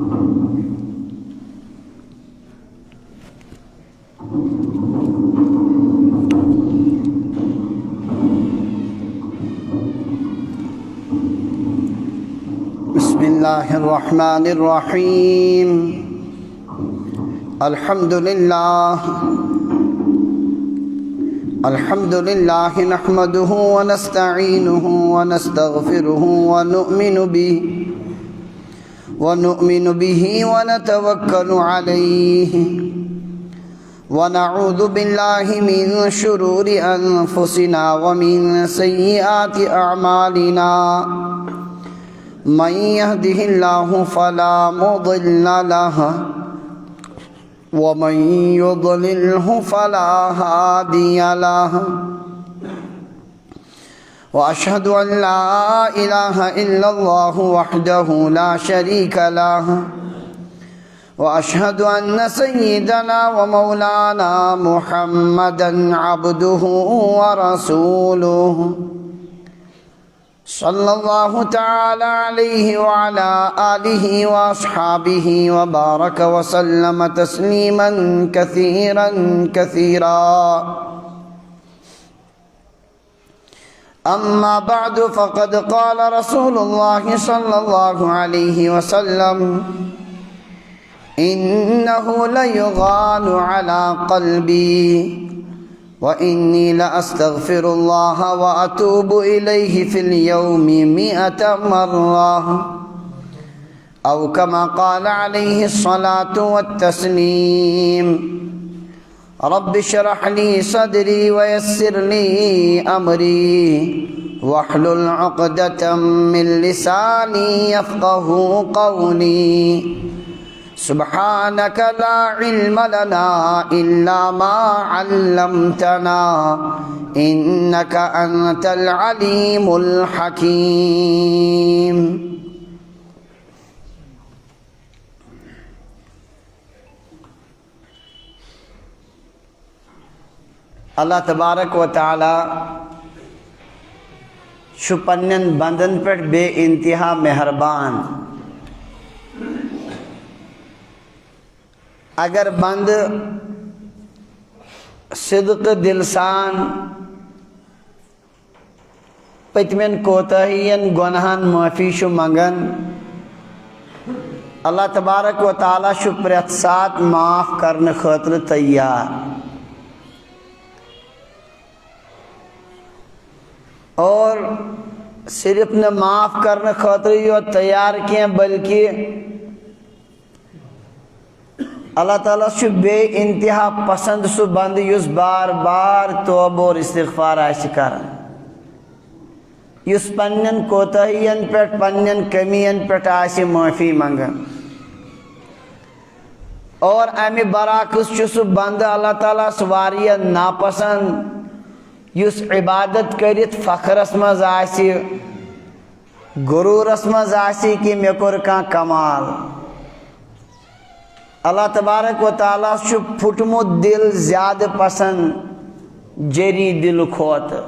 بسم الله الرحمن الرحيم. الحمد لله نحمده ونستعينه ونستغفره ونؤمن به ونتوكل عليه ونعوذ بالله من شرور أنفسنا ومن سيئات أعمالنا. من يهده الله فلا مضل له ومن يضلله فلا هادي له. وأشهد أن لا إله إلا الله وحده لا شريك له. وأشهد أن سيدنا ومولانا محمدا عبده ورسوله صلى الله تعالى عليه وعلى آله وأصحابه وبارك وسلم تسليما كثيرا كثيرا. أما بعد فقد قال رسول الله صلى الله عليه وسلم: إنه ليغال على قلبي وإني لأستغفر الله وأتوب إليه في اليوم 100 مرة، أو كما قال عليه الصلاة والتسليم. رب اشرح لي صدري ويسر لي أمري واحلل عقدة من لساني يفقه قولي. سبحانك لا علم لنا إلا ما علمتنا إنك أنت العليم الحكيم. اللہ تبارک و تعالی چھُ پنٛنٮ۪ن بنٛدن پٮ۪ٹھ بے انتہا مہربان. اگر بند صدق دل سان پتمن کوتاہین گناہن معافی چھُ منگان، اللہ تبارک و تعالیٰ چھُ پرٛٮ۪تھ ساتہٕ معاف کرنہٕ خٲطرٕ تیار. اور صرف نہ معاف کرنے خاطر یوت تیار کیا بلکہ اللہ تعالیٰ چھُ بے انتہا پسند سُہ بند یُس بار بار توبہ اور استغفار آسہِ کران، یُس پنٛنٮ۪ن کوتاہین پٮ۪ٹھ پنٛنٮ۪ن کٔمین پٮ۪ٹھ آسہِ معافی منگان. اور امہِ برعکس چھُ سُہ بند اللہ تعالیٰ واریاہ ناپسند یُس عبادت کرِتھ فخرس منٛز آسہِ، غروٗرس منٛز آسہِ کہ مےٚ کوٚر کانٛہہ کمال. اللہ تبارک و تعالیٰ چھُ پھُٹمُت دل زیادٕ پسند جری دل کھۄتہٕ.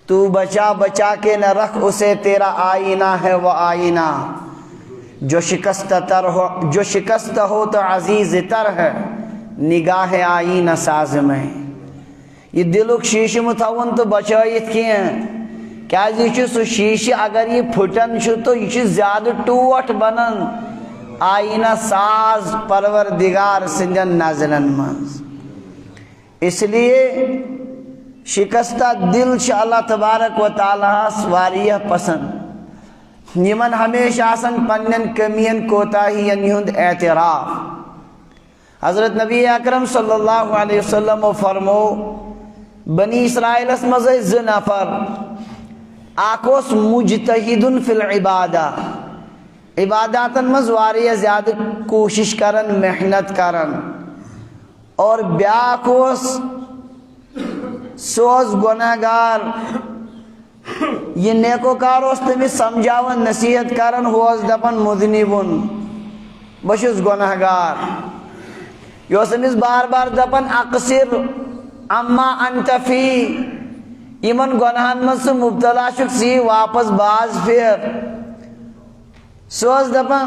تو بچا بچا کے نہ رکھ اسے، تیرا آئینہ ہے وہ آئینہ جو شکست ہو تو عزیز تر ہے نگاہ آئینہ ساز میں. یہ دلک شیشہ متھاون تو بچائت کیٚنٛہہ، کیٛازِ یہِ چھُ سُہ شیشہ اگر یہ پھُٹان چھُ تو یہ چھُ زیادٕ ٹوٹھ بنان آئینہ ساز پروردگار سندین نظرن منٛز. اس لیے شکستہ دل چھِ اللہ تبارک و تعالیٰ واریاہ پسند، یمن ہمیشہ آسان پنٛنٮ۪ن کٔمین کوتاہین ہُنٛد اعتراف. حضرت نبی اکرم صلی اللہ علیہ وسلم فرمو بنی اسرائیلس منٛز ٲسۍ 2 نفر، اکھ اوس مجتہدن فی العبادہ، عباداتن منٛز واریاہ زیادٕ کوٗشش کران محنت کران، اور بیاکھ اوس سُہ اوس گۄناہ گار. یہ نیکوکار اوس تٔمِس سمجھاوان نصیحت کران، ہُہ اوس دپان مُذنِبُن بہٕ چھُس گۄناہ گار. یہ اوس أمِس بار بار دپان اقصر اما انت فی، یمن گۄناہن منٛز ژٕ مبتلا چھُکھ ژٕ یہِ واپس باز پھیر. سُہ اوس دپان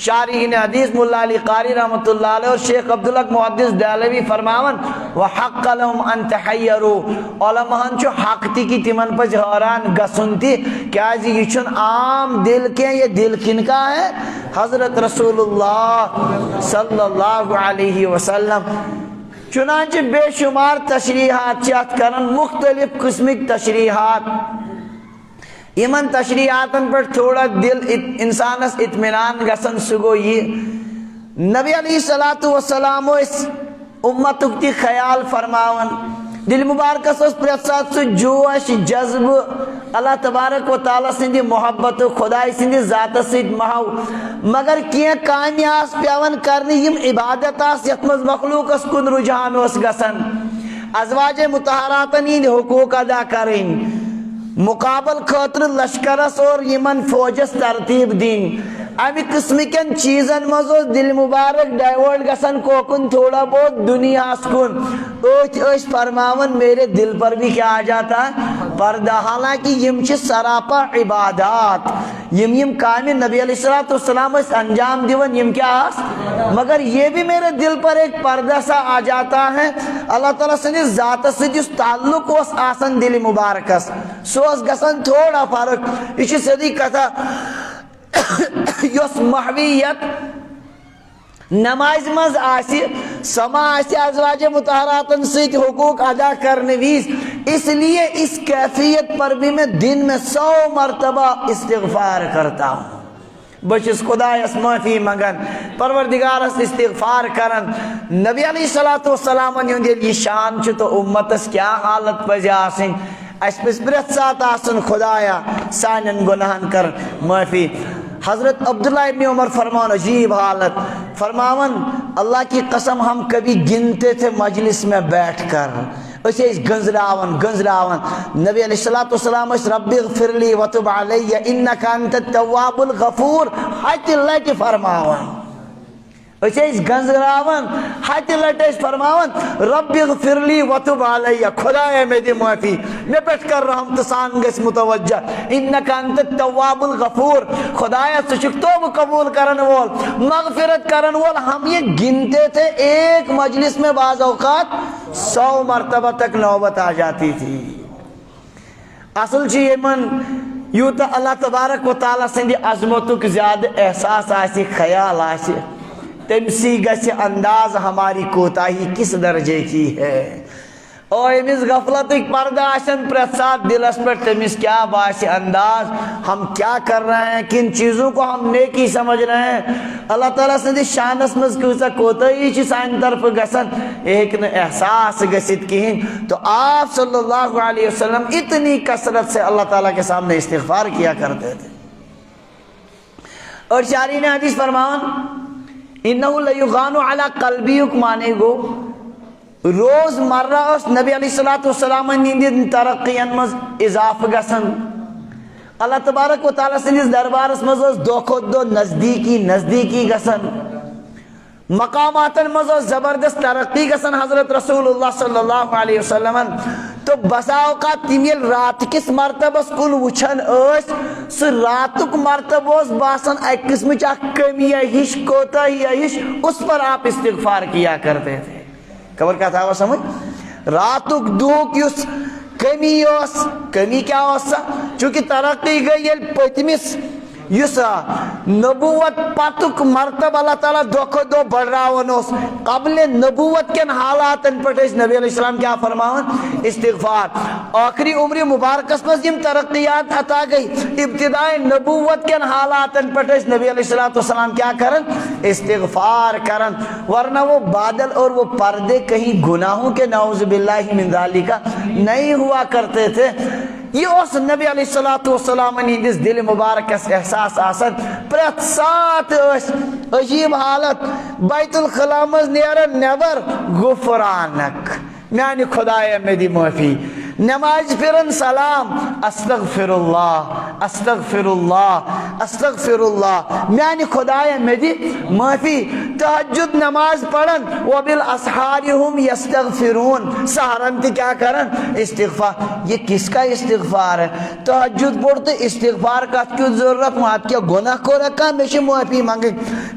شارحین حدیث مولا علی قاری رحمۃ اللہ علیہ اور شیخ عبدالحق محدث دہلوی فرماون وحق لهم ان تحیروا علماءن چھ حق تی کی تمن پہ حیران گسن تی کیا یہ چھن عام دل کے یہ دل کن کا ہے حضرت رسول اللہ صلی اللہ علیہ وسلم چنانچہ بے شمار تشریحات چیت کرن مختلف قسمک تشریحات یمن تشریحاتن پر تھوڑا دل انسانس اطمینان گسن سگو یہ نبی علیہ الصلوۃ والسلام اس امتک تی خیال فرماون دل مبارکس اس پریت ساتھ سے جوش جذب اللہ تبارک و تعالیٰ سندی محبت خدای سندی ذات سید محو مگر کیا کامیاس پیون کرنی یم عبادت آس یتمز مخلوق اس کن رجحان اس گسن ازواج متحراتن این حقوق ادا کریں مقابل خاطر لشکرس اور یمن فوجس ترتیب دین امی قسم کن چیزن مزو دل مبارک ڈائیورٹ گسن کوکن تھوڑا بہت دنیا اسکن اوچ فرماون میرے دل پر بھی کیا آ جاتا ہے پردہ حالانکہ یم چھ سراپا عبادات یم کامی نبی علیہ السلام اس انجام دیون یم کیا آس مگر یہ بھی میرے دل پر ایک پردہ سا آ جاتا ہے اللہ تعالیٰ سے ذات سے جس تعلق اس آسن دل مبارکس سوز گسن تھوڑا فرق اسی صدی کتا یس محویت نماز مز آسی سما آسی ازواج مطہراتن سیت حقوق ادا کرنے ویز اس لیے اس کیفیت پر بھی میں دن میں 100 مرتبہ استغفار کرتا ہوں بچس خدا اس معافی مگن پروردگار اس استغفار کرن نبی علیہ السلام یہ شان چھ تو امتس کیا حالت پجا آسن اس پس برت ساتھ آسن خدایا سانن گناہن کر معافی حضرت عبداللہ ابن عمر فرمان عجیب حالت فرماون اللہ کی قسم ہم کبھی گنتے تھے مجلس میں بیٹھ کر اسے گنزراون نبی علیہ السلام اس رب اغفر لی وتب علی انکا انت التواب الغفور حج اللہ فرماون اسے گنزراون حج اللہ فرماون رب اغفر لی وتب علی خدایا میں دی معافی میں بیٹھ کر رحم تسان گس متوجہ انکا انت التواب الغفور خدایا سچک توب قبول کرن وول مغفرت کرن وول ہم یہ گنتے تھے ایک مجلس میں بعض اوقات 100 مرتبہ تک نوبت آ جاتی تھی اصل چیئے من یوں تا اللہ تبارک و تعالیٰ سندی عظمتک زیادہ احساس آسی خیال آسی تمسی گس انداز ہماری کوتاہی کس درجے کی ہے اور امس غفلت پردہ آسن پرسات دلس پر تمس کیا باش انداز ہم کیا کر رہے ہیں کن چیزوں کو ہم نیکی سمجھ رہے ہیں اللہ تعالیٰ سے شانس مز کیسا کوتاہی چھ سان طرف گسن ایک نے احساس گسد کہیں تو آپ صلی اللہ علیہ وسلم اتنی کثرت سے اللہ تعالیٰ کے سامنے استغفار کیا کرتے تھے اور شارحین حدیث فرمان انہو لیغان علی قلبیک مانے گو روز مرہ اس نبی علیہ السلام نیندن ترقین مز اضاف گسن اللہ تبارک و تعالیٰ سے دربار اس مز دو خود دو نزدیکی گسن مقاماتن مز زبردست ترقی گسن حضرت رسول اللہ صلی اللہ علیہ وسلم تو بسا اوقات تیمیل رات کس مرتبہ کن وچھن اس سو راتک مرتبہ اس باسن ایک قسم چاہ کمی ہش کوتا ہی ہش اس پر آپ استغفار کیا کرتے تھے خبر کیا تھا وہ سمجھ راتک دوک یس کمی کیا ہوسا چونکہ ترقی گئی پتمس یسا نبوت پاتک مرتبہ اللہ تعالیٰ دو بڑھ رہا ونوس قبل نبوت کے حالاتن پر اس نبی علیہ السلام کیا فرماون استغفار آخری عمر مبارکس میں جم ترقیات عطا گئی ابتدائی نبوت کے حالاتن پر اس نبی علیہ السلام کیا کرن استغفار کرن ورنہ وہ بادل اور وہ پردے کہیں گناہوں کے نعوذ باللہ من ذالک نہیں ہوا کرتے تھے یہ اس نبی علیہ السلام نے دل مبارک احساس آسن پرت سات عجیب حالت بیت الخلا مز نیرن نیبر غفرانک میانی خدایا میں دی معافی نماز پھرن سلام استغفراللہ استغفراللہ استغفراللہ میانی خدایا میں دی معافی تہجد نماز پڑھن وبالاسحار هم یستغفرون سہرن تی کیا کرن استغفار یہ کس کا استغفار ہے تہجد پڑھتے استغفار کا کیوں ضرورت ہوں آپ کیا گناہ کو رکھا میں سے معافی مانگے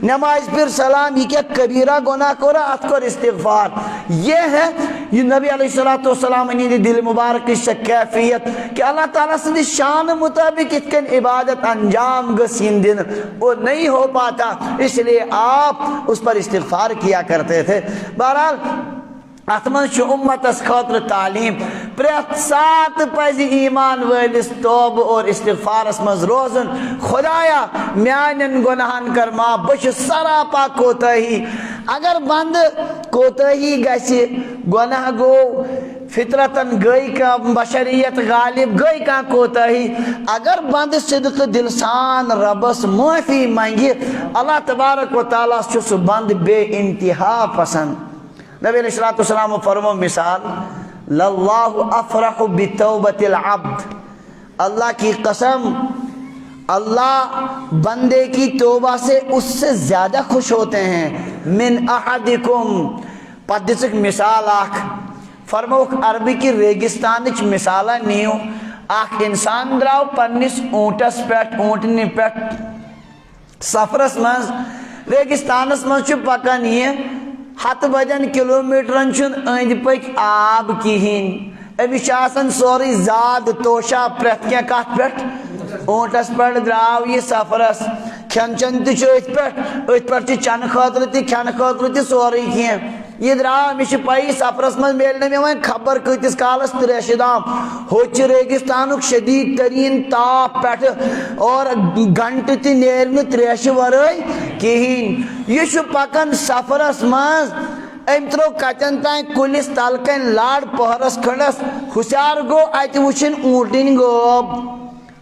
نماز پھر سلام یہ کیا کبیرہ گناہ کو رہا ات کو استغفار یہ ہے یہ نبی علیہ السلام نے دل مبارک کی کیفیت کہ اللہ تعالیٰ سے شان مطابق اتکن عبادت انجام گسین دن وہ نہیں ہو پاتا اس لیے آپ اس پر استغفار کیا کرتے تھے بہرحال اتمن چھ امتس خاطر تعلیم پریت سات پز ایمان ولس توب اور استغفارس مز روزن خدایا میانن گناہن کر ما بش سراپا کوتاہی اگر بند کوتاہی گسی گناہ گو فطرتن گئی کا بشریت غالب گئی کا کوتاہی اگر بند صدق دلسان ربس معافی مانگی اللہ تبارک و تعالیٰ چھس بند بے انتہا پسند نبی علیہ السلام فرمو مثال للہ افرح بتوبت العبد اللہ کی قسم اللہ بندے کی توبہ سے اس سے زیادہ خوش ہوتے ہیں من احدکم پدسک مثال آکھ فرمو عربی کی ریگستان مثالہ نیو آکھ انسان دراؤ پنس اونٹس پیٹ اونٹنی پیٹ سفرس منز ریگستانس منز چھ پکن یہ ہت بجن کلومیٹرن چھ اند پک آب کہین امس آسان سوری زاد توشا پریت کیا کت پہ اونٹس پہ دراو یہ سفرس کھین چن تت پہ چن خاطر تہ کھین خاطر تہ سوری کی یہ دراو امس پی سفرس من میل نہ وی خبر کتس کالس تریشہ دام ہوچ ریگستان شدید ترین تاپ پہ اور گھنٹہ تہ نیرن تریشہ ورائے کہین یہ پکان سفرس مز ام ترو کتن تین کلس تلکن لاڑ پہرس کھنڈس ہوشیار گو ات وچن اونٹن گوب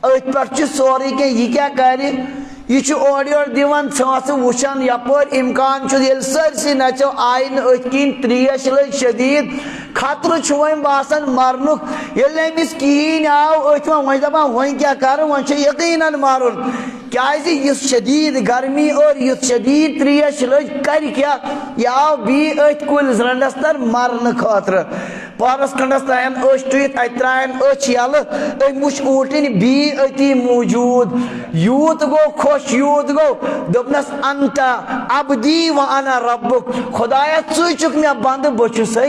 ات پہ سوری کی یہ کیا کر یہ اور یور دیوان ژھانس وچان یپور امکان یل سرسی نچو آئی ات کن تریش لگ شدید خطر وم باسان مرنک یل امس کہین آو ات ون دپان ون کیا کر ون یقیناً مارن کیازِ یس شدید گرمی اور یس شدید تریش لگ کر کیا یہ آو بی ات کلس رنڈس تر مرن خاطر پارس کھنڈس ترائن اچھ ٹویت ات ترائن اچھ یل ام وچ اونٹن بی اتی موجود یوت گو خوش یوت گو دپنس انت عبدی و انا ربک خدایا ژٕ چھُکھ مےٚ بندٕ بہٕ چھُسے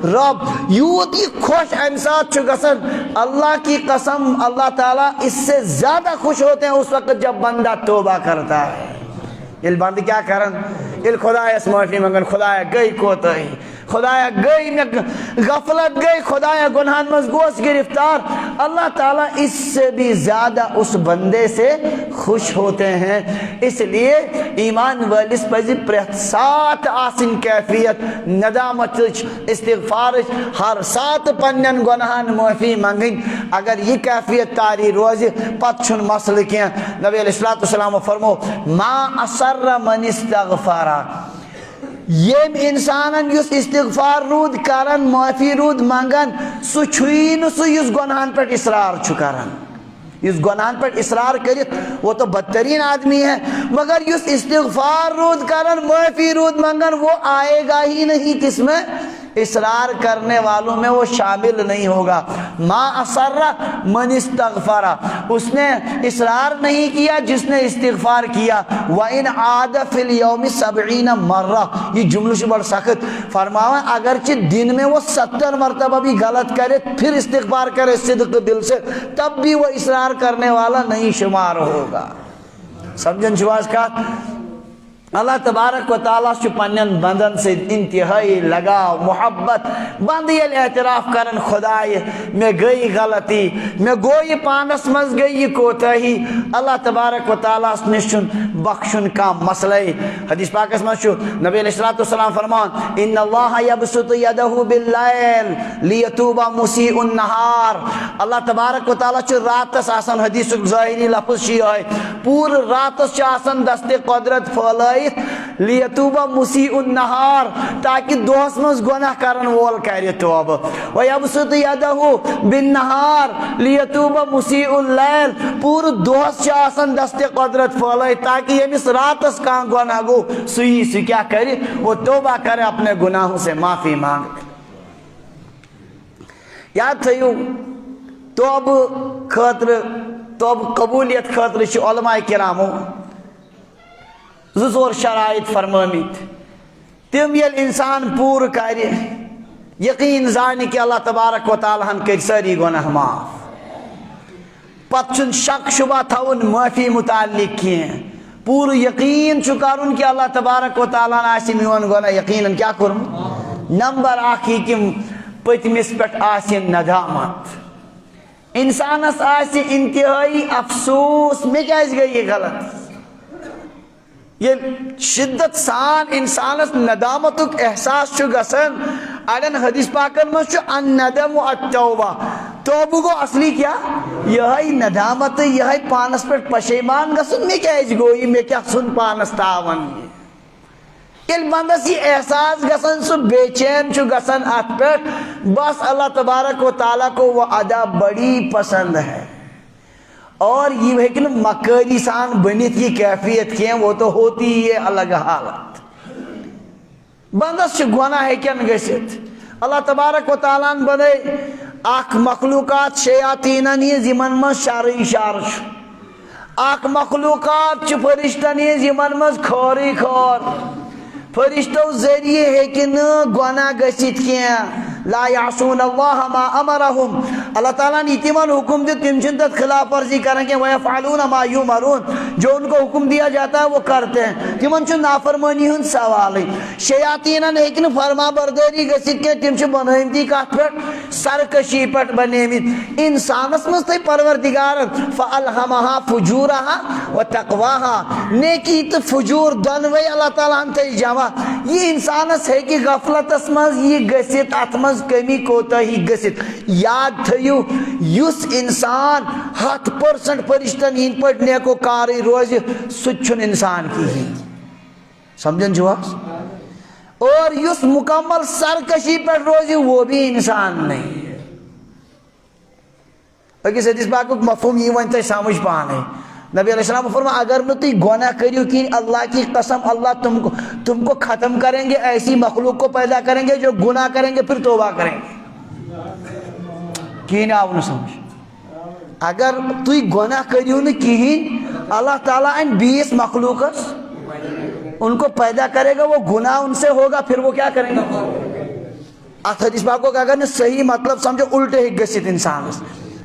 رب یوت یہ خوش ام ساتھ چھُ گژھان اللہ کی قسم اللہ تعالیٰ اس سے زیادہ خوش ہوتے ہیں اس وقت جب بندہ توبہ کرتا ہے یہ بند کیا کرن یہ خدایا معافی منگن خدایا گئی کوتاہی خدایا گئی میں غفلت گئی خدایا گناہن مز گوس گرفتار اللہ تعالیٰ اس سے بھی زیادہ اس بندے سے خوش ہوتے ہیں اس لیے ایمان والس پزِ پریت سات آسن کیفیت ندامت استغفار ہر سات پنن گناہن معافی منگن اگر یہ کیفیت تاری روز پت چھن مسئلہ کیا نبی علیہ السلام فرمو ما اصر من استغفار یم انسانن یس استغفار رود کرن معافی رود منگن سو چھوئی نہ سو یس گناہن پر اصرار چھو کرن اس گناہن پر اصرار کرت وہ تو بدترین آدمی ہے مگر یس استغفار رود کرن معافی رود منگن وہ آئے گا ہی نہیں کس میں اصرار کرنے والوں میں وہ شامل نہیں ہوگا ما اصر من استغفر اس نے اصرار نہیں کیا جس نے استغفار کیا وَإِنْ عَادَ فِي الْيَوْمِ 70 مرہ یہ جملہ سے بڑھ سخت فرماوا اگرچہ دن میں وہ 70 مرتبہ بھی غلط کرے پھر استغفار کرے صدق دل سے تب بھی وہ اصرار کرنے والا نہیں شمار ہوگا سمجھن شواز کا اللہ تبارک و تعالیٰ چھُ پنن بندن سے انتہائی لگاو محبت بند یل اعتراف کرن خدائے میں گئی غلطی میں گوئی پانس مز گئی کوتاہی اللہ تبارک و تعالیٰ نشن بخشن کا مسئلہ حدیث پاک مز چھُ نبی علیہ السلام فرمان ان اللہ یبسط یدہ باللیل لیتوب مسیء النہار اللہ تبارک و تعالیٰ چھُ راتس آسان حدیث ظاہری لفظ چھ پور راتس چھ آسان دست قدرت پھلائی تھٲیِتھ لیتوبہ مسیء النہار تاکہ دۄہس منٛز گۄناہ کرن وول کرِ توبہٕ ویبسط یدہ بالنہار لیتوبہ مسیء اللیل پوٗرٕ دۄہس چھِ آسان دستِ قدرت پھٲلٲیِتھ تاکہ ییٚمِس راتس کانٛہہ گۄناہ گوٚو سُہ کیٛاہ کرِ وہ توبہ کرے اپنے گناہوں سے معافی مانگ یاد تھٲیِو توبہٕ خٲطرٕ توبہٕ قبوٗلیت خٲطرٕ چھِ علماء کرامو 2 شرائط فرمٲمٕتۍ تِم ییٚلہِ اِنسان پوٗرٕ کرِ یقیٖن زانہِ کہِ اللہ تبارک و تعالیٰ ہن کٔرۍ سٲری گۄناہ معاف پتہٕ چھُنہٕ شک شُبہ تھاوُن معٲفی متعلق کینٛہہ پوٗرٕ یقیٖن چھُ کرُن کہِ اللہ تبارک و تعالیٰ ہن آسہِ میون گۄناہ یقیٖنن کیٛاہ کوٚرمُت نمبر 1 ہیٚکِم پٔتمِس پٮ۪ٹھ آسہِ ندامت انسانس آسہِ انتہٲئی افسوس مےٚ کیٛازِ گٔے یہِ غلط ییٚلہِ شدت سان انسانس ندامتُک احساس چھُ گژھان اڑٮ۪ن حدیث پاکن منٛز چھُ الندم التوبہ توبہٕ گوٚو اصلی کیٛاہ یِہے ندامت تہٕ یِہے پانس پٮ۪ٹھ پشیمان گژھُن مےٚ کیٛازِ گوٚو یہِ مےٚ کیٛاہ ژھُن پانس تاوان یہِ ییٚلہِ بندس یہِ احساس گژھان سُہ بے چین چھُ گژھان اتھ پٮ۪ٹھ بس اللہ تبارک و تعالیٰ کو وہ ادا بڑی پسند ہے اور یہ ہیٚکہِ نہٕ مکٲری سان بٔنِتھ یہ کیفیت کینٛہہ وہ تو ہوتی ہی ہے الگ حالت بندس چھُ گۄناہ ہیٚکن گٔژھِتھ اللہ تبارک و تعالیٰ ہن بنٲے اکھ مخلوقات شیاطیٖنن ہِنٛز یِمن منٛز شرٕے شر چھُ اکھ مخلوقات چھِ فرشتن ہِنٛز یِمن منٛز خٲرٕے خٲر فرشتو ذریعہ ہیٚکہِ نہٕ گۄناہ گٔژھِتھ کینٛہہ لا یعصون اللہ ما امرہم اللہ تعالیٰ نے تمن حکم دیت تم چھنہٕ تتھ خلاف ورزی کران کینٛہہ ویفعلون ما یؤمرون جو ان کو حکم دیا جاتا ہے وہ کرتے ہیں تمن چھُ نافرمٲنی ہُنٛد سوالٕے شیاطیٖنن ہیٚکہِ نہٕ فرما بردٲری گٔژھِتھ کینٛہہ تِم چھِ بنٲمتی کتھ پٮ۪ٹھ سرکشی پٮ۪ٹھ بنٲمٕتۍ انسانس منٛز تھٲے پروردگارن فالہمہا فجورہا وتقواہا نیکی تہٕ فجور دۄنوے اللہ تعالیٰ ہن تھٲے جمع یہ انسانس ہیٚکہِ غفلتس منٛز یہِ گٔژھِتھ اتھ منٛز کمی کوتاہی گٔژھِتھ یاد تھٲیِو یُس انسان 100% فرشتن ہِنٛدۍ پٲٹھۍ نیکو کارٕے روزِ سُہ تہِ چھُنہٕ انسان کِہیٖنۍ سمجھن چھُو حظ اور یُس مکمل سرکشی پٮ۪ٹھ روزِ وہ بھی انسان نہیں أکِس حدیث پاکُک مفہوم یی وۄنۍ تۄہہِ سمجھ پانے نبی علیہ السلام فرمایا اگر نہ تُہۍ گناہ کریو کہیں اللہ کی قسم اللہ تم کو ختم کریں گے ایسی مخلوق کو پیدا کریں گے جو گناہ کریں گے پھر توبہ کریں گے کہیں آو نہ سمجھ اگر تُہۍ گناہ کریو نہ کہیں اللہ تعالیٰ ان 20 مخلوقس ان کو پیدا کرے گا وہ گناہ ان سے ہوگا پھر وہ کیا کریں گے ات حدیث پاک کو اگر نہ صحیح مطلب سمجھو الٹے ہیٚکہِ گٔژھِتھ انسانس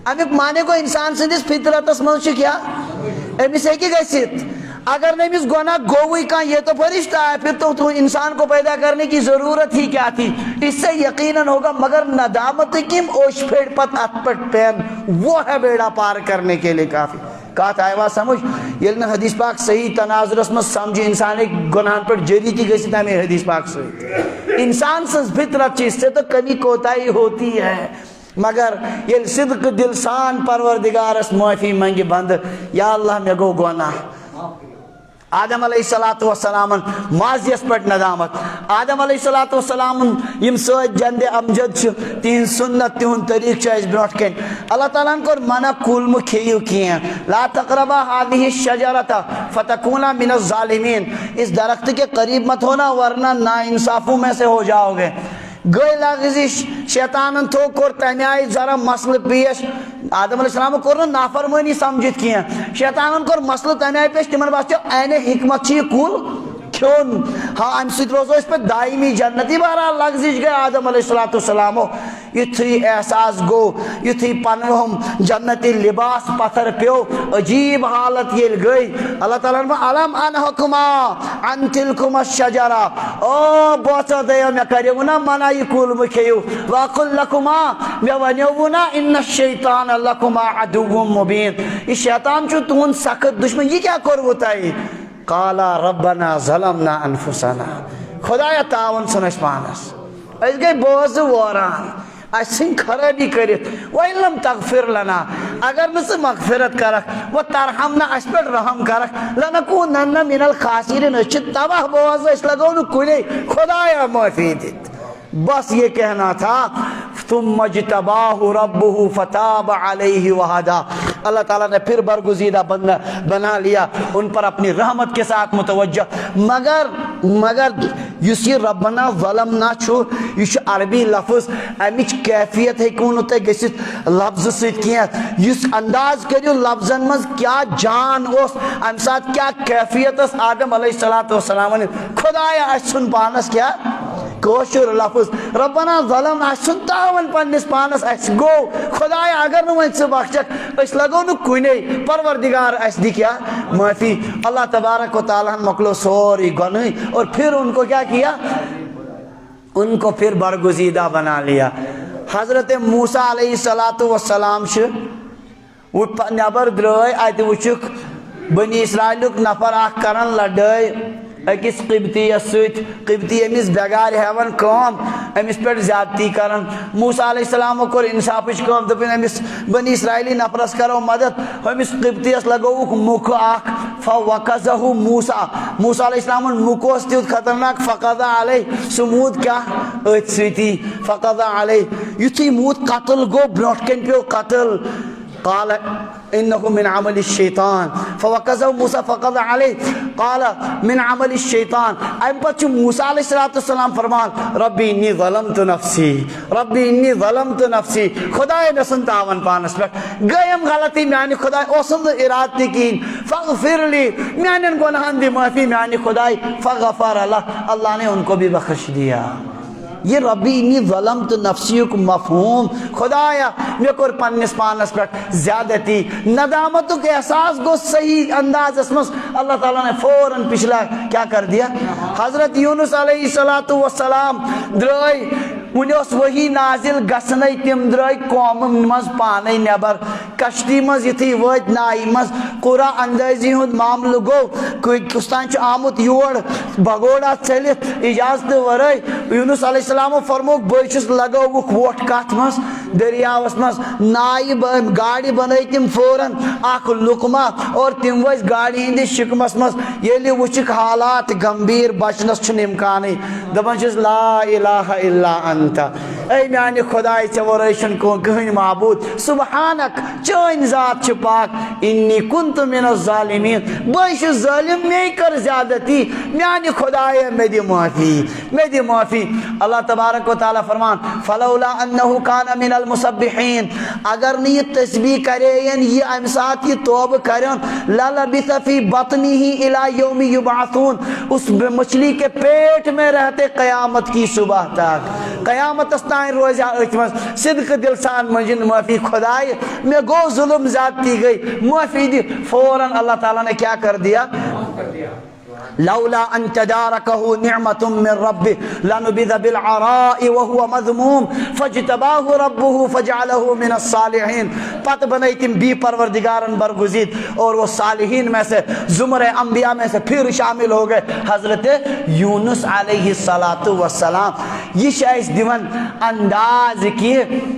امیُک معنی گوٚو انسان سٕنٛدِس فطرتس منٛز چھُ کیٛاہ أمِس ہیٚکہِ گٔژھِتھ اگر نہ أمِس گناہ گوٚوٕے کانٛہہ یہ تو فرشتہ ہے پھر تو انسان کو پیدا کرنے کی ضرورت ہی کیا تھی اس سے یقیناً ہوگا مگر ندامت کم اوش پھیڑ پت ات پٹ پین وہ ہے بیڑا پار کرنے کے لیے کافی کتھ آیوا سمجھ ییٚلہِ نہٕ حدیث پاک صحیح تناظرس منٛز سمجھِ انسان ہیٚکہِ گۄناہن پٮ۪ٹھ جری تہِ گٔژھِتھ امی حدیث پاک سۭتۍ انسان سٕنٛز فطرت چھِ اس سے تو کمی کوتاہی ہوتی ہے مگر ییٚلہِ صدق دل سان پروردگارس معافی منگہِ بندٕ یا اللہ مےٚ گوٚو گۄناہ آدم علیہ الصلوۃ والسلامن ماضیس پٮ۪ٹھ ندامت آدم علیہ الصلوۃ والسلام یم سۭتۍ جندِ امجد چھِ تِہنٛز سنت تِہُنٛد طریٖقہٕ چھُ اَسہِ برونٛٹھ کَنہِ اللہ تعالیٰ ہن کوٚر منع کُل مہٕ کھیٚیِو کینٛہہ لا تقربا هذه الشجرة فتكونا من الظالمین اس درخت کے قریب مت ہونا ورنہ ناانصافوں میں سے ہو جاؤ گے گٔے لغزش شیطانن تھوٚو کوٚر تمہِ آیہِ ذرا مسلہٕ پیش آدم علیہ السلام کوٚر نہٕ نافرمٲنی سمجھِتھ کینٛہہ شیطانن کوٚر مسلہٕ تمہِ آیہِ پیش تِمن باسیو اینہِ حکمت چھِ یہِ کُل کھیوٚن ہاں امہِ سۭتۍ روزو أسۍ پتہٕ دایمی جنتی بہرحال لغزش گٔے آدم علیہ الصلوۃ والسلامو یُتھُے احساس گوٚو یُتھُے پنہٕ جنتی لباس پتھر پیوٚو عجیٖب حالت ییٚلہِ گٔے اللہ تعالیٰ ہن الم انہکما عن تلکما الشجرہ او بوژھو دۄیو مےٚ کریوٕ نا منع یہِ کُل مہٕ کھیٚیِو وقل لکما مےٚ ونیووُ نا ان الشیطان لکما عدو مبین یہِ شیطان چھُ تُہُنٛد سخت دُشمن یہِ کیٛاہ کوٚروٕ تۄہہِ قالا ربنا ظلمنا انفسنا خدایا تاوان ژھُن اَسہِ پانس أسۍ گٔے بوزٕ ووران اَسہِ ژھٕنۍ خرٲبی کٔرِتھ وَإِن لم تغفر لنا اگر نہ مغفرت کرک و ترحمنا اس پہ رحم کرک لنکونن من الخاسرین اس تباہ بوز اس لگو نہ کنے خدایا معافی دیت بس یہ کہنا تھا ثم اجتباہ ربہ فتاب علیہ وہدا اللہ تعالیٰ نے پھر برگزیدہ بنا لیا ان پر اپنی رحمت کے ساتھ متوجہ مگر یس یہ ربنا ظلمنا چھو یہ عربی لفظ امچ کیفیت ہے کونو تے گسیت لفظ سیت کیت یس انداز کریو لفظن مز کیا جان اس ام ساتھ کیا کیفیت اس آدم علیہ السلام نے خدایا اسن پانس کیا کوشر لفظ ربنا ظلم اسن تاون پنس پانس اس گو خدایا اگر نو اس بخشک اس لگو نو کنے پروردگار اس دی کیا معافی اللہ تبارک و تعالی مکلو سوری گناہ اور پھر ان کو کیا کیا ان کو پھر برگزیدہ بنا لیا حضرت موسیٰ علیہ السلام وہ نبر درائے آیت وچک بنی اسرائیلک نفر آخ کرن لڑائی اکس قبطی سوت قبطی امس بگار ہیون کام امس پہ زیادتی کرن موسیٰ علیہ السلام کو انصافش کام دپن امس بنی اسرائیلی نفرس کرو مدد امس قبطیس لگوک مکھ آخ فوقذہ موسیٰ موسیٰ علیہ السلام مکوس تیوت خطرناک فقضہ علیہ سمود کیا ات سویتی فقضہ علیہ یتھی موت قتل گو بروٹکن پیو قتل قال انه من عمل الشیطان فوقذه موسیٰ فقضى علیہ قال من عمل الشیطان ام پچ موسیٰ علیہ السلام فرمان ربی انی ظلمت نفسی خدای نسن تاون پانس پر گیم غلطی میانی خدای اوسند اراد تکین فاغفر لی میانن گناہن دی معافی میانی خدای فغفر اللہ نے ان کو بھی بخش دیا یہ ربی انی ظلمت نفسی کو مفہوم خدایا میں کور پنس پانس پر زیادتی ندامتوں کے احساس کو صحیح انداز اسمس اللہ تعالیٰ نے فوراً پچھلا کیا کر دیا حضرت یونس علیہ السلام درائی ونیوس وہی نازل گسنائی تم درائی قوم مز پانے نبر کشتی مز یتھی وید نائی مز قرآن اندازی ہند معامل گو کوئی کستان چو آمد یوڑ بگوڑا چلیت اجازت ورائی یونس علیہ السلام فرموک بچس لگو وک ووٹ کات مز دریاوس مز نائی گاڑی بنائی تم فوراً آخ لکما اور تم ویس گاڑی ہندی شکمس مز یلی وچک حالات گمبیر بچنس چھن امکانی دبنچس لا الہ الا انت اے میانی خدای چورائشن کو کہیں معبود سبحانک چون ذات چھ پاک انی کنت من الظالمین بیش ظالم میں کر زیادتی میانی خدای میں دی معافی اللہ تبارک و تعالی فرمان فلولا انہو کان من المسبحین اگر نہیں تسبیح کریں یہ امسات یہ توب کریں للبث فی بطنی الى یوم یبعثون اس مچھلی کے پیٹ میں رہتے قیامت کی صبح تک قیامت استائن روزہ اچمس صدق دل سان منجن معافی خدای میں گو ظلم زیادتی گئی معافی دی فوراً اللہ تعالیٰ نے کیا کر دیا لولا ان تداركه نعمة من ربه لنبذ بالعراء وهو مذموم فاجتباه ربه فجعله من الصالحين پت بنائیتم بھی پروردگارن برگزید اور وہ صالحین میں سے زمر انبیاء میں سے پھر شامل ہو گئے حضرت یونس علیہ السلام یہ شایس دیون انداز کی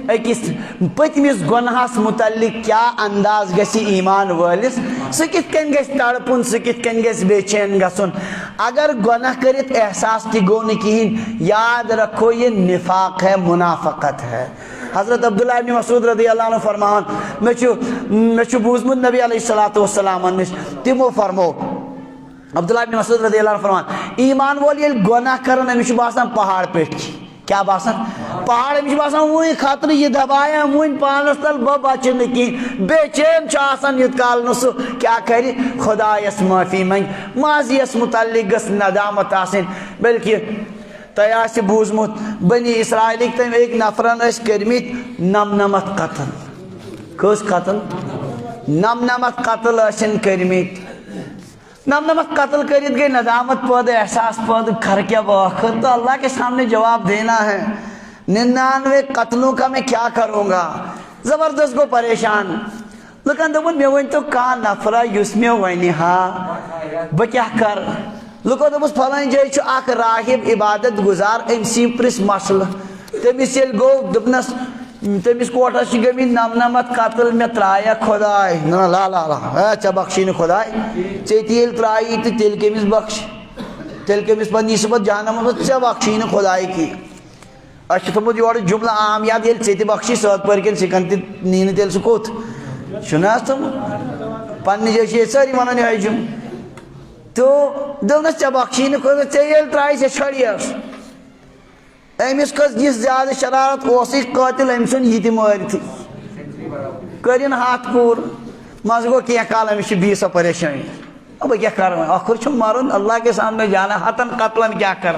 ایکس پتمیز گناہس متعلق کیا انداز گسی ایمان والس سکت کن گس تڑپن سکت کن گس بے چین گسن اگر گناہ کرت احساس کی گونی کہیں یاد رکھو یہ نفاق ہے منافقت ہے حضرت عبداللہ ابن مسعود رضی اللہ عنہ فرمان میں چھو بوزمد نبی علیہ السلام تیمو فرمو عبداللہ ابن مسعود رضی اللہ عنہ فرمان ایمان والی گناہ کرنے میں چھو باسن پہاڑ پیٹ کی کیا باسن پہاڑ میں باسن وہی خاطر یہ دبایا وہی پانستل بچن کی بے چین چاسن یتکال نسو کیا کری خدا اس معافی منگ ماضی اس متعلق اس ندامت آسن بلکہ تیاس بوزمت بنی اسرائیل تم ایک نفرن اس کرمیت نمنمت قتل کس قتل نمنمت قتل اسن کرمیت نمنمت قتل کرید گئی ندامت پود احساس پود کر کیا وقت تو اللہ کے سامنے جواب دینا ہے 99 قتلوں کا میں کیا کروں گا زبردست کو پریشان لیکن دبن میں وین تو کان نفرہ یس میں وینی ہاں بکیا کر لکو دبس پھلائن جائے چھو آکھ راہب عبادت گزار ام سی پرس مسئلہ تمیسیل گو دبنس تمس کوٹس گمی نمنمت قتل میں ترایا خدائے نا لا لا لا ے بخشی نا خدائے ٹھیک ترائی تو تیل کمس بخش تیل کمس پہ نیس پہ جہنم ے بخشی نا خدائے کی اچھا تھومت یور جملہ عام یاد یل ٹھیک بخشی ست پرکن سکن تہ نی تیل سہ کوت چھنا تھومت پنہ جائے یہ ساری ونان یہ جم تو دس ے بخشی نا خدا ٹھیک ترائی ے چھڑیس امس کس یہ زیادہ شرارت اس قاتل ام سن یہ مارت کرن ہاتھ پور مز گو کی کال امس بی سا پریشانی اب کیا کر آخر مرن اللہ کے سامنے جانا ہتن قتلن کیا کر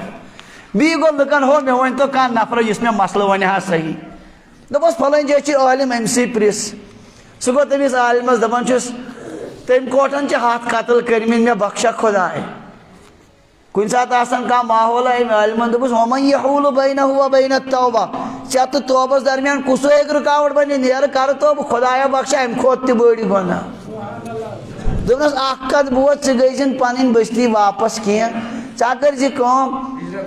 بی گو لکن ہو مے ون تو کان نفر اس میں مسئلہ ون ہا صحیح دپس فلن جائے عالم ام سی پرس سہ گو تمس عالمس دپان چھس تم کوٹن ہاتھ قتل کرمت مے بخشا خدائے کن سات کھانا ماحول عالمن دپس ومن یحول بینہ و بین التوبہ ژے تو توبس درمیان کس ہیکہ رکاوٹ بنی نیر کر توبہ خدایا بخشا ام کھوت تہ بڑ گناہ دپنس اخ کت بوت ژے گژھن پنن بستی واپس کینٛہہ ژٕ کر زِ کٲم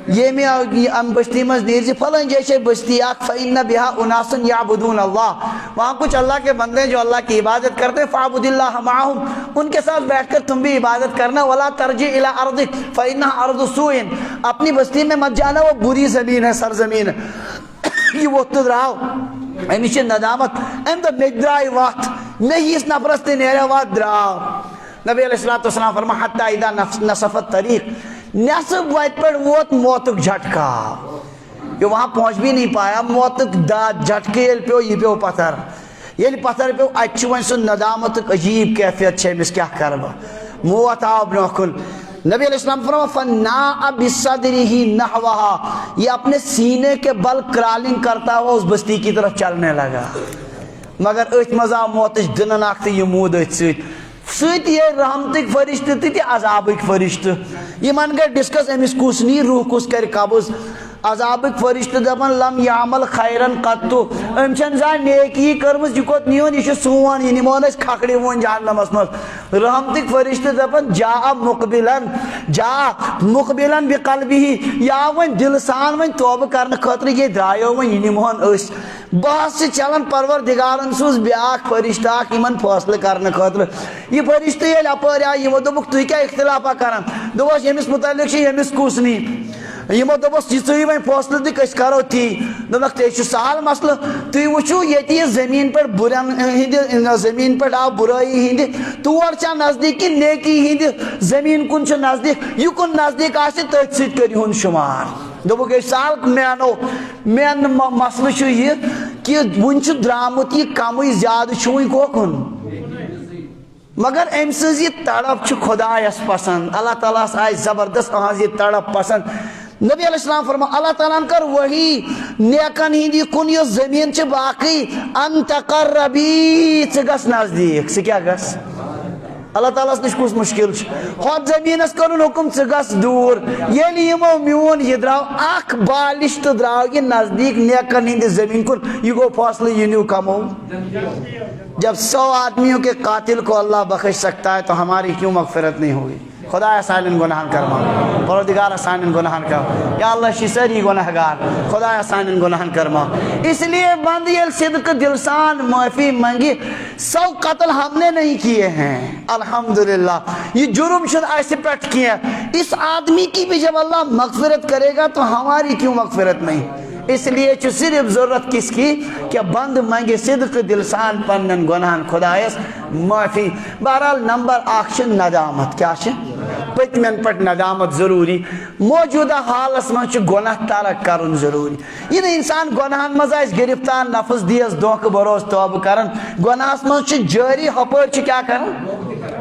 ییٚمہِ ام بستی مز نیر زِ فلٲنۍ جایہِ چھے بستی اخ فإن بها اناس یعبدون اللہ وہاں کچھ اللہ کے بندے ہیں جو اللہ کی عبادت کرتے ہیں فاعبد اللہ معاہم ان کے ساتھ بیٹھ کر تم بھی عبادت کرنا ولا ترجع الی ارضک فإنها ارض سوء اپنی بستی میں مت جانا وہ بری زمین ہے سرزمین یہ وہ تو دراو امس چھ ندامت ام دپ مے درائے وات مے ہیس نفرس تہ نیرے وات دراو نبی علیہ الصلوۃ والسلام فرما حتی اذا نصف الطریق نصف وت پہ ووت موتک جھٹکا یہ وہاں پہنچ بھی نہیں پایا موتک داد جھٹکے یل پیو یہ پیو پتھر یل پتھر پیو اچ ون سن ندامت عجیب کیفیت چھ امس کیا کر بہ موت آو برونٛہہ کن نبی علیہ السلام فرما فناء بصدرہ نحوها یہ اپنے سینے کے بل کرالنگ کرتا ہوا اس بستی کی طرف چلنے لگا مگر ات مز آو موتچ دنن اخ تہ یہ مود ات ست یہ رحمتک فرشتہ تہ عذابک فرشتہ یمن گئی ڈسکس امس کس نی روح کس کر قبض عذابک فرشتہ دپان لم یعمل خیرن قطو ام چھن زان نیکی کرمز یہ کوت نیون یہ سون یہ نمون اس کھکڑی ون جہنمس مز رحمتک فرشتہ دپان جا مقبلن بقلبہ یا ون دل سان ون توبہ کرنے خاطر یہ درایو ون یہ نمون اس بحث سے چلن پروردگارن سوز بیاکھ فرشتہ اخ یمن فیصلہ کرنے خاطر یہ فرشتہ یل اپر آئی یمو دوپک تُہۍ کیٛاہ اختلافا کران دوپس ییٚمِس متعلق چھِ ییٚمِس کُس نی یمو دوپس یہ ژٕیِو وۄنۍ فٲصلہٕ تہٕ أسۍ کرو تی دوٚپکھ تے چھُ سہل مسلہٕ تُہۍ وٕچھِو ییٚتہِ یہِ زٔمیٖن پٮ۪ٹھ بُرٮ۪ن ہٕنٛدِ زٔمیٖن پٮ۪ٹھ آو بُرٲیی ہٕنٛدِ تور چھا نزدیٖک کِنہٕ نیکی ہٕنٛدِ زٔمیٖن کُن چھُ نزدیٖک یہِ کُن نزدیٖک آسہِ تٔتھۍ سۭتۍ کٔرۍہُن شُمار دوٚپُکھ ہے سہل مینو مین مسلہٕ چھُ یہِ کہ وٕنۍ چھُ درٛامُت یہِ کمٕے زیادٕ چھُ وٕنۍ کوکُن مگر ام سٕنٛز یہِ تڑپ چھِ خۄدایس پسند اللہ تعالیٰ ہس آیہِ زبردست اہنٛز یہِ تڑپ پسند نبی علیہ السلام فرما اللہ تعالیٰ کر وہی نیکن ہند یہ کن یس زمین چھ باقی ان تقربی ژٕ گژھ نزدیک ژٕ کیا گژھ اللہ تعالیٰ نش کس مشکل ہوت زمینس کرن حکم ژٕ گژھ دور ییٚلہِ یمو میون یہ درٛاو اکھ بالش تہٕ درٛاو یہ نزدیک نیکن ہند زمین کن یہ گو فاصلہ یہ نیو کمو جب 100 آدمیوں کے قاتل کو اللہ بخش سکتا ہے تو ہماری کیوں مغفرت نہیں ہوگی خدا سانن گناہن کرما پروردگار سانن گناہن کر یا اللہ شی ساری گناہگار خدا سانن گناہن کرما اس لیے بند یل صدق دل سان معافی مانگی 100 قتل ہم نے نہیں کیے ہیں الحمدللہ یہ جرم شد ایسے پٹ کیا اس آدمی کی بھی جب اللہ مغفرت کرے گا تو ہماری کیوں مغفرت نہیں اس لیے چھ صرف ضرورت کس کی کہ بند مانگے صدق دلسان پنن گناہن خدایس معافی بہرحال نمبر 1 چھ ندامت کیا چھ پتمن پٹ ندامت ضروری موجودہ حالس من چھ گناہ ترک کرن ضروری یہ انسان گناہن مز آس گرفتار نفس دیس دھوکہ بروز توبہ کرن گناہس من چھ جاری ہپر چھ کیا کرن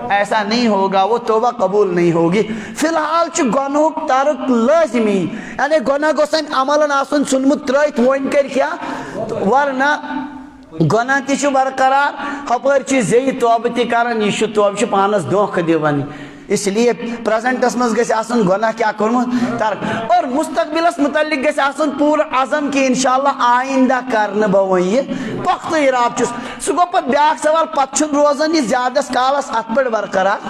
ایسا نہیں ہوگا وہ توبہ قبول نہیں ہوگی فی الحال چھ گناہک ترک لازمی یعنی گناہ گوسن عملن آسن سنمت ترائت وین کر کیا ورنہ گناہ تی چھ برقرار ہپر چھ زی توبہ تی کرن یہ چھ توبہ چھ پانس دھوکہ دیوانی اس لیے پریزنٹس مز گژھِ آسن گناہ کیا کرمت ترک اور مستقبلس متعلق گژھِ آسن پور عزم کہ انشاءاللہ آئندہ کرن بہ یہ پختہ ارادہ چھس سہ گو پتہ بیاکھ سوال پتہ چھ روزان یہ زیادہ کالس ات پہ برقرار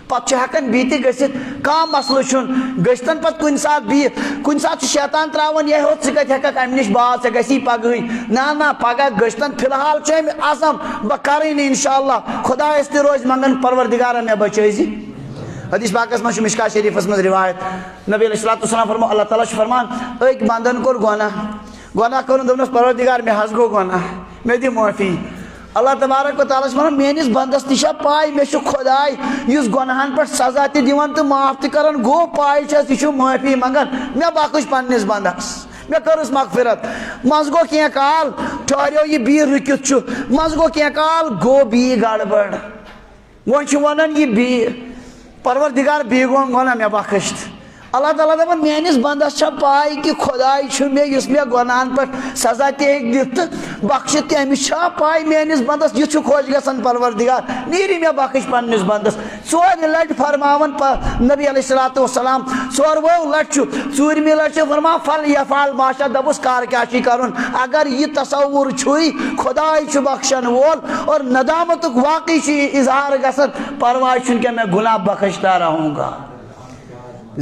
پتہ ہیکن بیتی گژھت کانٛہہ مسلہٕ چھُنہٕ گٔژھتن پتہٕ کُنہِ ساتہٕ بِہِتھ کُنہِ ساتہٕ چھُ شیطان تراوان یہِ ہوٚت ژٕ کتہِ ہیککھ امہِ نِش باز ژےٚ گژھی پگہٕے نہ پگہہ گٔژھتن فی الحال چھُ أمۍ عزم بہٕ کرٕے نہٕ انشاءاللہ خۄدایس تہِ روزِ منگان پروردگارا مےٚ بچٲیزِ حدیث پاکس منٛز چھُ مشکات شریفس منٛز روایت نبی علیہ الصلوۃ والسلام فرمو اللہ تعالیٰ چھُ فرمان أکۍ بندن کوٚر گۄناہ کوٚرُن دوٚپنس پروردگار مےٚ حظ گوٚو گۄناہ مےٚ دِ معٲفی اللہ تبارک و تعالیٰ چھُ ونان میٲنِس بندس تہِ چھا پاے مےٚ چھُ خۄداے یُس گۄنہن پٮ۪ٹھ سزا تہِ دِوان تہٕ معاف تہِ کران گوٚو پاے چھس یہِ چھُ معٲفی منگان مےٚ بخش پننِس بندس مےٚ کٔرٕس مغفرت منٛزٕ گوٚو کینٛہہ کال ٹھہریو یہِ بیٚیہِ رُکِتھ چھُ منٛزٕ گوٚو کینٛہہ کال گوٚو بیٚیہِ گڑبڑ وۄنۍ چھُ ونان یہِ بیٚیہِ پروردگار بیٚیہِ گوٚو گۄناہ مےٚ بخش تہٕ اللہ تعالیٰ دپان میٲنِس بندس چھا پاے کہ خۄداے چھُ مےٚ یُس مےٚ گۄنہن پٮ۪ٹھ سزا تہِ ہیٚکہِ دِتھ تہٕ بخشِتھ تہِ أمِس چھا پاے میٲنِس بندس یہِ چھُ خۄش گژھان پروردگار نیٖرِ مےٚ بخش پننِس بندس ژورِ لٹہِ فرماوان نبی علیہ الصلوۃ والسلام ژوروَیو لٹہِ چھُ ژوٗرمہِ لٹہِ چھُ فرماوان فل یفعل ما شاء دپُس کر کیاہ چھُے کرُن اگر یہِ تصوُر چھُے خۄداے چھُ بخشن وول اور ندامتُک واقعی چھُ یہِ اظہار گژھان پرواے چھُنہٕ کینٛہہ مےٚ گناہ بخشتا رہوں گا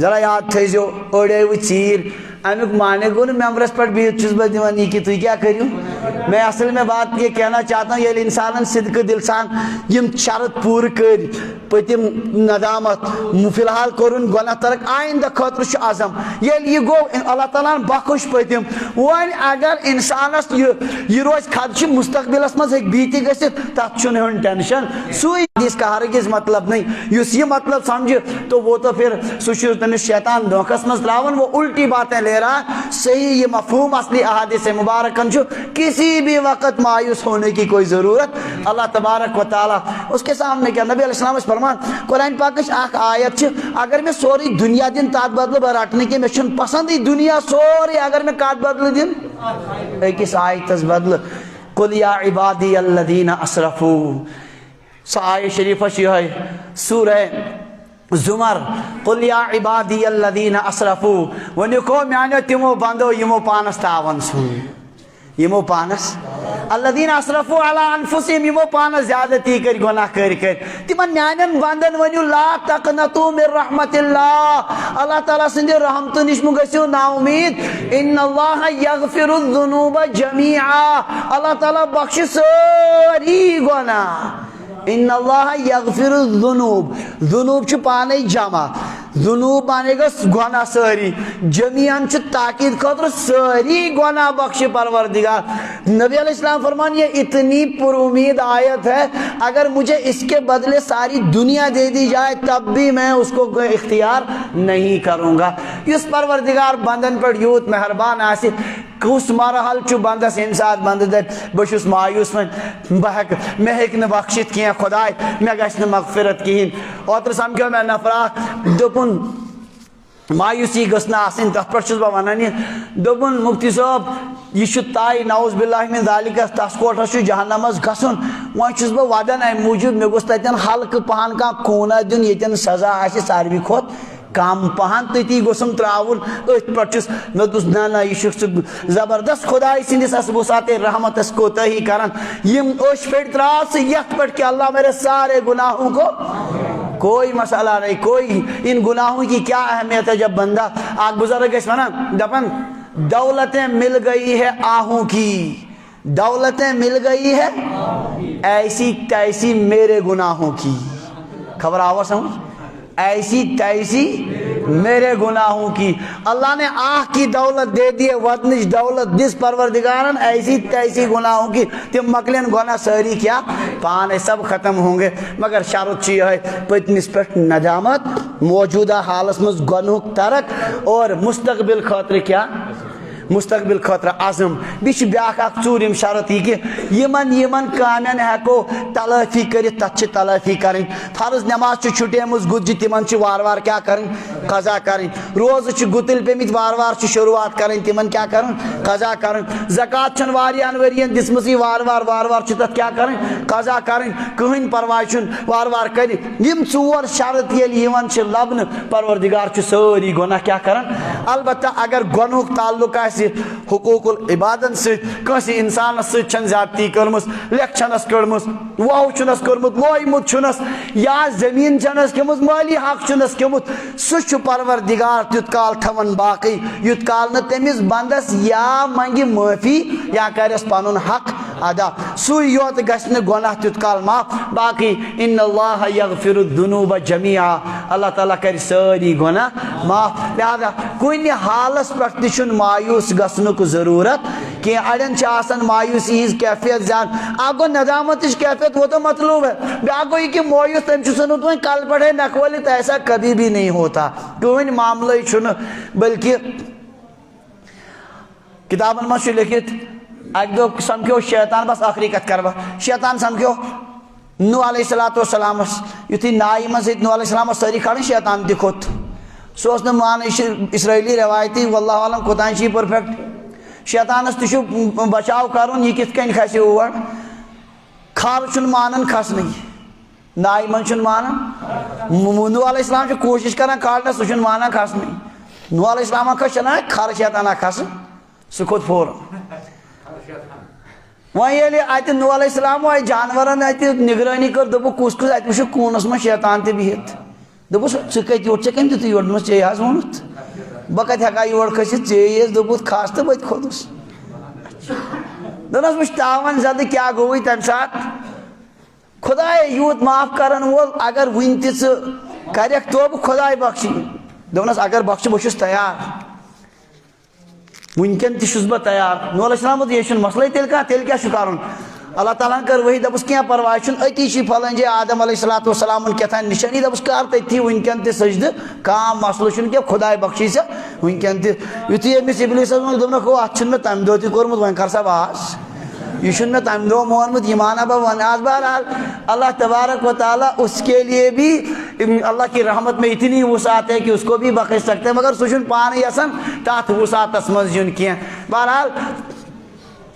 ذرا یاد تھٲیزیو أڑۍ ژیٖرۍ امیُک معنی گوٚو نہٕ ممبرس پٮ۪ٹھ بِہِتھ چھُس بہٕ دِوان یہِ کہِ تُہۍ کیٛاہ کٔرِو میں اصل میں بات یہ کہنا چاہتا ہوں ییٚلہِ انسانن صدقہٕ دل سان یِم شرط پوٗرٕ کٔرۍ پٔتِم ندامت فی الحال کوٚرُن گۄناہ ترک آیندہ خٲطرٕ چھُ عزم ییٚلہِ یہِ گوٚو اللہ تعالیٰ ہن بخش پٔتِم وۄنۍ اگر انسانس یہِ روزِ خدشہِ مستقبلس منٛز ہیٚکہِ بیٚیہِ تہِ گٔژھِتھ تتھ چھُنہٕ ہیوٚن ٹینشن سُے اس کا ہرگز مطلب نہیں یُس یہِ مطلب سمجھِ تو وہ تو پھر سُہ چھُ تٔمِس شیطان دھوکس منٛز تراوان وہ الٹی باتیں لے رہا ہے صحیح یہ مفہوم اصلی احادیث مبارکن چھُ کسی بھی وقت مایوس ہونے کی کوئی ضرورت اللہ تبارک و تعالیٰ اس کے سامنے کیا نبی علیہ السلام فرمان قرآن پاکش اکھ آیت چھِ اگر مےٚ سورُے دُنیا دِن تتھ بدلہٕ بہٕ رٹہٕ نہٕ کینٛہہ مےٚ چھُنہٕ پسنٛدٕے دُنیا سورُے اگر مےٚ کتھ بدلہٕ دِن أکِس آیتس بدلہٕ قل یا عبادی الذین اسرفوا سۄ آیت شریفہ چھِ یِہوٚے سورہ زمر قل یا عبادی الذین اسرفوا وۄنیُک میانیو تِمو بندو یِمو پانس تاوان ژھُن یِمو پانس الذین اسرفوا علی انفسہم یِمو پانس زیادتی کٔرۍ گۄناہ کٔرۍ تِمن میانٮ۪ن بندن ؤنِو لا تقنطوا من رحمت اللہ اللہ تعالیٰ سٕنٛدِ رحمتہٕ نِش مہٕ گٔژھِو نا اُمید ان اللہ یغفر الذنوب جمیعا اللہ تعالیٰ بخشہِ سٲری گۄناہ ان اللہ یغفر الذنوب ذنوب چھُ پانے جمع ذنوب مانے گژھِ گۄناہ سٲری جمیعن چھُ تاکید خٲطرٕ سٲری گۄناہ بخشہِ پروردگار نبی علیہ السلام فرمان یہ اتنی پر امید آیت ہے اگر مجھے اس کے بدلے ساری دنیا دے دی جائے تب بھی میں اس کو اختیار نہیں کروں گا یُس پروردگار بندن پٮ۪ٹھ یوٗت مہربان آسہِ کُس مرحل چھُ بندس ییٚمہِ ساتہٕ بندٕ دپہِ بہٕ چھُس مایوٗس وۄنۍ بہٕ ہٮ۪کہٕ مےٚ ہیٚکہِ نہٕ بخشِتھ کینٛہہ خۄداے مےٚ گژھِ نہٕ مغفرت کِہیٖنۍ اوترٕ سمکھیو مےٚ نفر اکھ دوٚپُن مایوٗسی گٔژھ نہٕ آسٕنۍ تتھ پٮ۪ٹھ چھُس بہٕ ونان یہِ دوٚپُن مفتی صٲب یہِ چھُ طے نعوذ باللہ من ذالِکَ تس کوٹھس چھُ جہنمس گژھُن وۄنۍ چھُس بہٕ ودان امہِ موٗجوٗب مےٚ گوٚژھ تتٮ۪ن ہلکہٕ پہن کانٛہہ خوٗنہ دیُن ییٚتٮ۪ن سزا آسہِ ساروی کھۄتہٕ کم پہن تٔتی گوٚژھُم تراوُن أتھۍ پٮ۪ٹھ چھُس مےٚ دوٚپُس نہ یہِ چھُکھ ژٕ زبردست خۄداے سٕنٛدِس اسبوساتِ رحمتس کوتٲہی کران یِم أچھ پھیٚٹۍ تراو ژٕ یتھ پٮ۪ٹھ کہ اللہ میرے سارے گناہوں کو کوئی مسئلہ نہیں کوئی ان گناہوں کی کیا اہمیت ہے جب بندہ اکھ بزرگ ٲسۍ ونان دپان دولتیں مل گئی ہے آہوں کی دولتیں مل گئی ہے ایسی تیسی میرے گناہوں کی خبر آوا سمجھ ایسی تیسی میرے گناہوں کی اللہ نے آہ کی دولت دے دیے ودنچ دولت دس پروردگارن ایسی تیسی گناہوں کی تم مکلین گناہ ساری کیا پانے سب ختم ہوں گے مگر شرط چی ہے پتمس پہ ندامت موجودہ حالس مز گناہک ترک اور مستقبل خاطر کیا مستقبل خاطر عزم بیچ بیاکھ اکھ ژوٗرِم شرط یہ کہ یمن کامین ہیکو تلافی کرت تتھ چھ تلافی کریں فرض نماز چھ چھٹیمٕژ گُتجہِ تمن چھ وار وار کیا کریں قضا کریں روزٕ چھ گُتٕلۍ پیمٕتۍ وار وار چھ شروعات کریں تمن کیا کریں قضا کریں زکات چھن واریاہن ؤرین دِژمٕژٕے وار وار چھ تتھ کیا کریں قضا کریں کٕہٕنۍ پرواے چھُنہٕ وار وار کرِ یم ژور شرط ییٚلہِ یِوان چھ لبنہٕ پروردگار چھ سٲری گۄناہ کیا کران البتہ اگر گۄنہُک تعلق آسہِ حقوق العبادن ست انسان ستن زیادتی کرمس لکھ چھنس کڑمس واو چھنس کورمت لویمت چھنس یا زمین چھنس کھمت مالی حق چھنس کھمت سہ پروردگار تیت کال تھون باقی یوت کال نہ تمس بندس یا منگہ معافی یا کرس پنن حق ادا سو یوت گژھِ نہٕ گناہ تیت کال معاف باقی ان اللہ یغفر الذنوب جميعا اللہ تعالیٰ کر ساری گناہ معاف لہذا کن حالس پہ تہ مایوس گھنک ضرورت کی اڑین آسان مایوسی ہز کیفیت زیادہ اک گو ندامت کیفیت وہ تو مطلوب ہے بیاکھ گو یہ کہ مایوس تم سنت وہیں کل پڑھے نکولت ایسا کبھی بھی نہیں ہوتا کوئی معاملہ چھن بلکہ کتابن مجھ لکھت اک دہ سمکھو شیطان بس آخری کت کروا شیطان سمکھو نو علیہ السلام یتھی نائی مز نو علیہ السلام ساری کھڑ شیطان تہ کھوت سہ نا مان اسرائیلی روایتی واللہ عالم کوتان چھ پرفیکٹ شیطانس تہ بچاؤ کرن یہ کت کن کھسہ اور کھال چھن مانن کھسن نائی من چھن مانن نو علیہ السلام کوشش کران کھالنس سہ چھن مانان کھسن نو علیہ السلام کھس نا کھال شیطانہ کھس سہ کھوت فوراً ویلے ات نو علیہ السلام آئی جانورن ات نگرانی کر دپک کس کس ات وچھ کونس من شیطان تہ بہت دپس ژٕ کتہِ یوت ژےٚ کٔمۍ دِتُے یور دوٚپمس ژےٚ حظ ووٚنُتھ بہٕ کتہِ ہٮ۪کہٕ ہا یور کھٔسِتھ ژےٚ ییٚیَس دوٚپُتھ کھس تہٕ بہٕ تہِ کھوٚتُس دوٚپنس وٕچھ تاون زدٕ کیٛاہ گوٚوُے تمہِ ساتہٕ خۄداے یوٗت معاف کرن وول اگر وٕنہِ تہِ ژٕ کرکھ توبہٕ خۄداے بخشی دوٚپنس اگر بخشہِ بہٕ چھُس تیار ونکن تہ چھُس بہٕ تیار نو علیہ السلام یہ چھُنہٕ مسئلے تیٚلہِ کیٛاہ چھُ کرُن اللہ تعالیٰ ہن کر وہی دپس کینٛہہ پرواے چھُنہٕ أتی چھِ پھلٲنۍ جایہِ آدم علیہ السلام کیٛاتھانۍ نشٲنی دپس کر تٔتھی ونکن تہِ سجدٕ کانٛہہ مسلہٕ چھُنہٕ کینٛہہ خۄداے بخشی ژےٚ ونکن تہِ یُتھُے أمِس ابلیٖسس ووٚن دوٚپنکھ ہو اتھ چھُنہٕ مےٚ تمہِ دۄہ تہِ کوٚرمُت وۄنۍ کر سا واز یہ چھُنہٕ مےٚ تمہِ دۄہ مونمُت یہِ مانا بہٕ وۄنۍ آز بہرحال اللہ تبارک و تعالیٰ اس کے لیے بھی اللہ کی رحمت میں اتنی وسعت ہے کہ اس کو بھی بخش سکتے ہیں مگر سہ چھُنہٕ پانے یژھان تتھ وسعتس منٛز یُن کینٛہہ بہرحال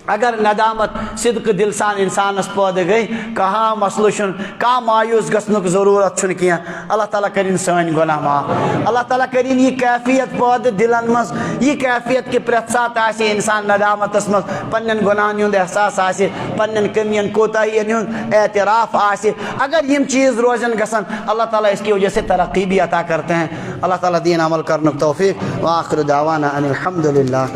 اگر ندامت صدق دل سان انسانس پٲدٕ گئی کانٛہہ مسلہٕ چھُنہٕ کانٛہہ مایوس گژھنُک ضروٗرت چھُنہٕ کینٛہہ اللہ تعالیٰ کٔرِنۍ سٲنۍ گۄناہ معاف اللہ تعالیٰ کٔرِنۍ یہِ کیفیت پٲدٕ دلن منٛز یہِ کیفیت کہ پرٛٮ۪تھ ساتہٕ آسہِ انسان ندامتس منٛز پننٮ۪ن گۄناہن ہُنٛد احساس آسہِ پننٮ۪ن کٔمین کوتاہین ہُنٛد اعتراف آسہِ اگر یِم چیٖز روزن گژھن اللہ تعالیٰ اس کی وجہ سے ترقی بھی عطا کرتے ہیں اللہ تعالیٰ دین عمل کرنُک توفیق وآخر دعوانا ان الحمد للہ.